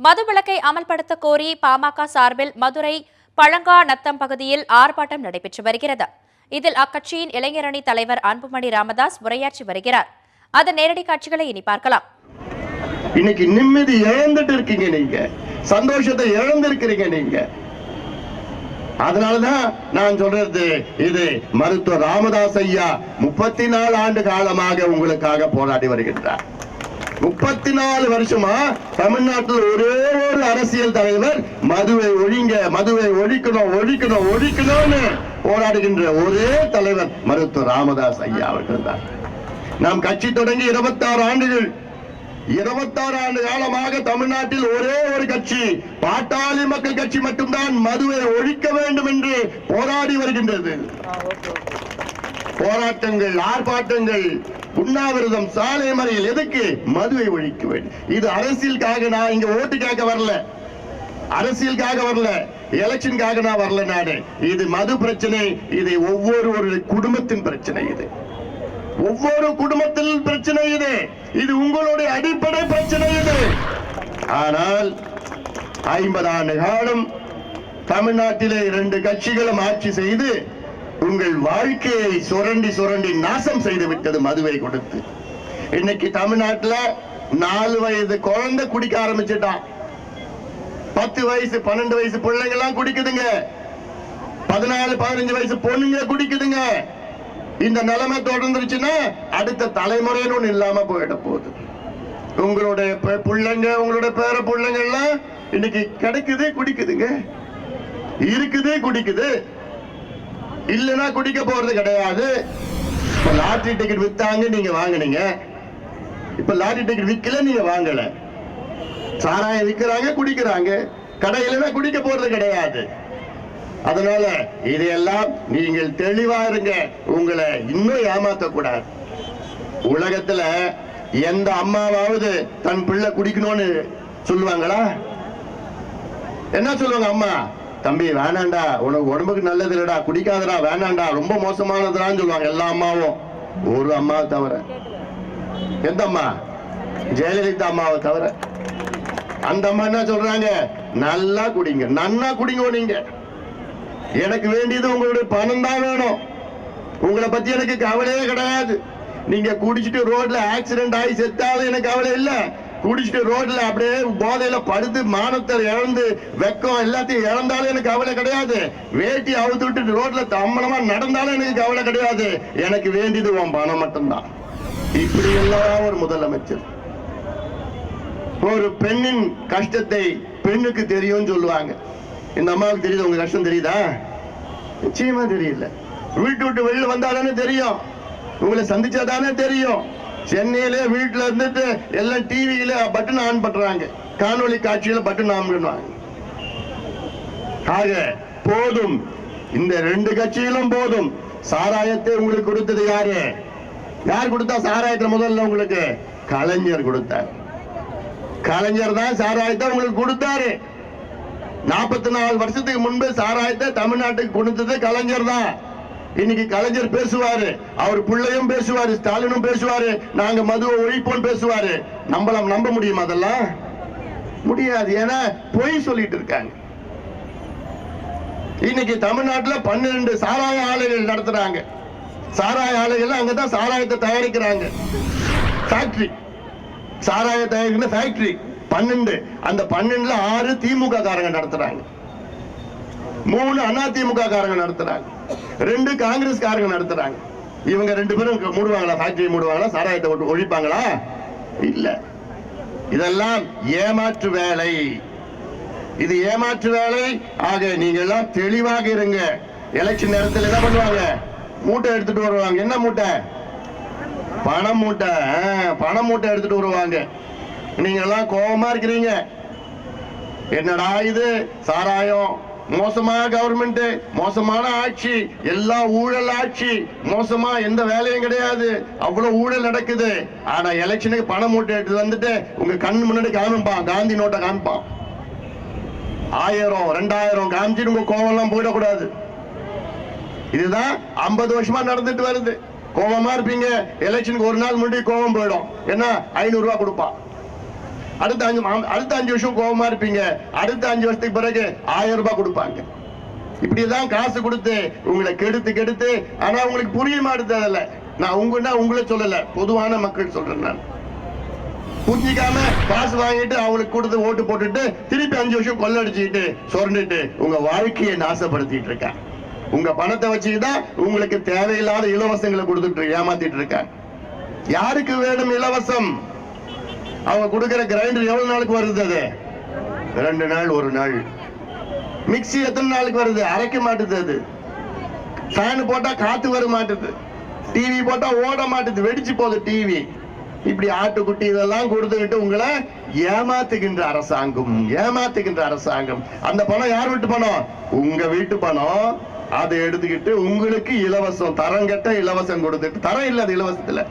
மதுவிலக்கை அமல்படுத்த கோரி பாமக சார்பில் மதுரை பழங்காநத்தம் பகுதியில் ஆர்ப்பாட்டம் நடைபெற்று வருகிறது. இதில் அக்கட்சியின் இளைஞரணி தலைவர் அன்புமணி ராமதாஸ் உரையாற்றி வருகிறார். அதன் நேரடி காட்சிகளை இனி பார்க்கலாம். இன்னைக்கு நிம்மதி இழந்துட்டு இருக்கீங்க, நீங்க சந்தோஷத்தை இழந்திருக்கிறீங்க நீங்க. அதனாலதான் நான் சொல்றது, இது மருத்துவர் ராமதாஸ் ஐயா 34 ஆண்டு காலமாக உங்களுக்காக போராடி வருகின்றார். 34 வருஷமா தமிழ்நாட்டில் ஒரே ஒரு அரசியல் தலைவர் மதுவை ஒழிங்க, மதுவை ஒழிக்கணும் ஒழிக்கணும் ஒழிக்கணும்னு போராடுகின்ற ஒரே தலைவர் மருத்துவர் ராமதாஸ் ஐயா அவர்கள் தான். நாம் கட்சி தொடங்கி 26 ஆண்டுகள், 26 ஆண்டு காலமாக தமிழ்நாட்டில் ஒரே ஒரு கட்சி, பாட்டாளி மக்கள் கட்சி மட்டும்தான் மதுவை ஒழிக்க வேண்டும் என்று போராடி வருகின்றது. போராட்டங்கள், ஆர்ப்பாட்டங்கள், உண்ணாவிரதம், சாலை மறியல், எதுக்கு? மதுவை ஒழிக்க வேண்டும். இது அரசியலுக்காக நான் இங்க ஓட்டு கேட்க வரல, அரசியலுக்காக வரல, எலெக்ஷனுக்காக நான் வரல. நாடு இது மது பிரச்சனை, இது ஒவ்வொரு குடும்பத்தின் பிரச்சனை, இது ஒவ்வொரு குடும்பத்தில் பிரச்சனை, இது உங்களுடைய அடிப்படை பிரச்சனை இது. ஆனால் 50 ஆண்டு காலம் தமிழ்நாட்டிலே 2 கட்சிகளும் ஆட்சி செய்து உங்கள் வாழ்க்கையை சுரண்டி சுரண்டி நாசம் செய்து விட்டது மதுவை கொடுத்து. இன்னைக்கு தமிழ்நாட்டில் 4 வயது குழந்தை குடிக்க ஆரம்பிச்சுட்டான். 10 வயசு 12 வயசு பிள்ளைங்க எல்லாம் குடிக்குதுங்க. 14 15 வயசு பொண்ணுங்க குடிக்குதுங்க. இந்த நிலைமை தொடர்ந்துருச்சுன்னா அடுத்த தலைமுறைன்னு ஒண்ணு இல்லாம போயிட போகுது. உங்களுடைய பிள்ளைங்க, உங்களுடைய பேர பிள்ளைங்க எல்லாம் இன்னைக்கு கிடைக்குது, குடிக்குதுங்க, இருக்குது, குடிக்குது, இல்லைன்னா குடிக்க போறது கிடையாது. இப்ப லாட்டரி டிக்கெட் வித்தாங்க, நீங்க வாங்கினீங்க. இப்ப லாட்டரி டிக்கெட் விக்கல, நீங்க வாங்கல. சாராயம் விற்கிறாங்க, குடிக்கிறாங்க, கடையிலனா குடிக்க போறது கிடையாது. அதனால இதையெல்லாம் நீங்கள் தெளிவா இருங்க, உங்களை இன்னும் ஏமாத்த கூடாது. உலகத்துல எந்த அம்மாவாவது தன் பிள்ளை குடிக்கணும்னு சொல்லுவாங்களா? என்ன சொல்லுவாங்க? அம்மா, தம்பி வேணாண்டா, உனக்கு உடம்புக்கு நல்லது இல்லடா, குடிக்காதடா, வேணாண்டா, ரொம்ப மோசமானதுடான்னு சொல்லுவாங்க எல்லா அம்மாவும். ஒரு அம்மா தவிர. எந்த அம்மா? ஜெயலலிதா அம்மாவை தவிர. அந்த அம்மா என்ன சொல்றாங்க? நல்லா குடிங்க, நன்னா குடிங்க. நீங்க, எனக்கு வேண்டியது உங்களுடைய பணம் தான் வேணும், உங்களை பத்தி எனக்கு கவலையே கிடையாது. நீங்க குடிச்சிட்டு ரோட்ல ஆக்சிடென்ட் ஆகி செத்தாலும் எனக்கு கவலை இல்லை. குடிச்சிட்டு ரோட்ல அப்படியே போதையில படுத்து மானத்தை இழந்து வெக்கம் எல்லாத்தையும் இழந்தாலும் எனக்கு கவலை கிடையாது. வேட்டி அவுத்து விட்டு ரோட்ல தம்மனமா நடந்தாலும் எனக்கு கவலை கிடையாது. எனக்கு வேண்டியது உன் பணம் மட்டும்தான். இப்படி எல்லாம் ஒரு முதலமைச்சர். ஒரு பெண்ணின் கஷ்டத்தை பெண்ணுக்கு தெரியும் சொல்லுவாங்க. இந்த அம்மாவுக்கு தெரியுது, உங்க கஷ்டம் தெரியுதா? நிச்சயமா தெரியல. வீட்டு விட்டு வெளியில வந்தாதானே தெரியும், உங்களை சந்திச்சாதானே தெரியும். சென்னையில வீட்டுல இருந்துட்டு எல்லாம் டிவியில பட்டன் ஆன் பண்றாங்க, காணொலி காட்சியில பட்டன் ஆன் பண்ணுவாங்க. ஆக போதும், இந்த 2 கட்சியிலும் போதும். சாராயத்தை உங்களுக்கு கொடுத்தது யாரு? யார் கொடுத்தா சாராயத்தை? முதல்ல உங்களுக்கு கலைஞர் கொடுத்தார். கலைஞர் தான் சாராயத்தை உங்களுக்கு கொடுத்தாரு. 44 வருஷத்துக்கு முன்பு சாராயத்தை தமிழ்நாட்டுக்கு கொடுத்தது கலைஞர் தான். இன்னைக்கு கலைஞர் பேசுவாரு, அவர் பிள்ளையும் பேசுவாரு, ஸ்டாலினும் பேசுவாரு, நாங்க மதுவை ஒழிப்போம் பேசுவாரு. நம்ப முடியுமா? அதெல்லாம் முடியாது. ஏன்னா பொய் சொல்லிட்டு இருக்காங்க. இன்னைக்கு தமிழ்நாட்டில் 12 சாராய ஆலைகள் நடத்துறாங்க. சாராய ஆலைகள் அங்கதான் சாராயத்தை தயாரிக்கிறாங்க. ஃபேக்டரி, சாராய தயாரிக்கிற ஃபேக்டரி 12. அந்த 12ல 6 திமுக காரங்க நடத்துறாங்க, 3 அதிமுக காரங்க நடத்துறாங்க, 2 காங்கிரஸ் காரங்க நடத்துறாங்க. இவங்க 2 பேரும் மூடுவாங்களா? ஃபேக்டரி மூடுவாங்களா? சாராயத்தை ஒழிப்பாங்களா? இல்ல. இதெல்லாம் ஏமாற்று வேலை. இது ஏமாற்று வேலை. ஆக நீங்க எல்லாம் தெளிவாக இருங்க. எலெக்ஷன் நேரத்தில் என்ன பண்ணுவாங்க? மூட்டை எடுத்துட்டு வருவாங்க. என்ன மூட்டை? பணம் மூட்டை. பணம் மூட்டை எடுத்துட்டு வருவாங்க. நீங்க எல்லாம் கோபமா இருக்கிறீங்க. என்னடா இது சாராயம், மோசமான கவர்மெண்ட், மோசமான ஆட்சி, எல்லாம் ஊழல் ஆட்சி, மோசமா எந்த வேலையும் கிடையாது, அவ்வளவு ஊழல் நடக்குது. ஆனா எலெக்ஷனுக்கு பணம் மூட்டை எடுத்து வந்துட்டு உங்க கண் முன்னாடி காமிப்பான், காந்தி நோட்டை காமிப்பான். 1000 2000 காமிச்சிட்டு உங்க கோபம் எல்லாம் போயிடக்கூடாது. இதுதான் 50 வருஷமா நடந்துட்டு வருது. கோபமா இருப்பீங்க, எலெக்ஷனுக்கு ஒரு நாள் முன்னாடி கோபம் போயிடும். என்ன? 500 ரூபாய் கொடுப்பான். அடுத்த 5 வருஷம் கோபமா இருப்பீங்க. அடுத்த 5 வருஷத்துக்கு பிறகு 1000 ரூபாய் கொடுப்பாங்க. இப்படிதான் காசு கொடுத்து உங்களை கெடுத்து ஆனா உங்களுக்கு புரிய மாட்டேதல்ல. நான் உங்களை சொல்லல, பொதுவான மக்கள் சொல்றேன். நான் புரிஞ்சிக்காம காசு வாங்கிட்டு அவங்களுக்கு கொடுத்து ஓட்டு போட்டுட்டு திருப்பி 5 வருஷம் கொள்ளடிச்சுட்டு சுரண்டிட்டு உங்க வாழ்க்கையை நாசப்படுத்திட்டு இருக்க. உங்க பணத்தை வச்சுதான் உங்களுக்கு தேவையில்லாத இலவசங்களை கொடுத்துட்டு ஏமாத்திட்டு இருக்க. யாருக்கு வேணும் இலவசம்? அவங்க கொடுக்கிற கிரைண்டர் எவ்வளவு நாளுக்கு வருது? அது 2 நாள் 1 நாள். மிக்சி எத்தனை நாளுக்கு வருது? அரைக்க மாட்டுது. அது ஃபேன் போட்டா காத்து வர மாட்டுது. டிவி போட்டா ஓட மாட்டுது, வெடிச்சு போகுது டிவி. இப்படி ஆட்டுக்குட்டி இதெல்லாம் கொடுத்துக்கிட்டு உங்களை ஏமாத்துகின்ற அரசாங்கம். அந்த பணம் யார் வீட்டு பணம்? உங்க வீட்டு பணம். அதை எடுத்துக்கிட்டு உங்களுக்கு இலவசம், தரங்கட்ட இலவசம் கொடுத்துட்டு, தரம் இல்ல அது இலவசத்துல.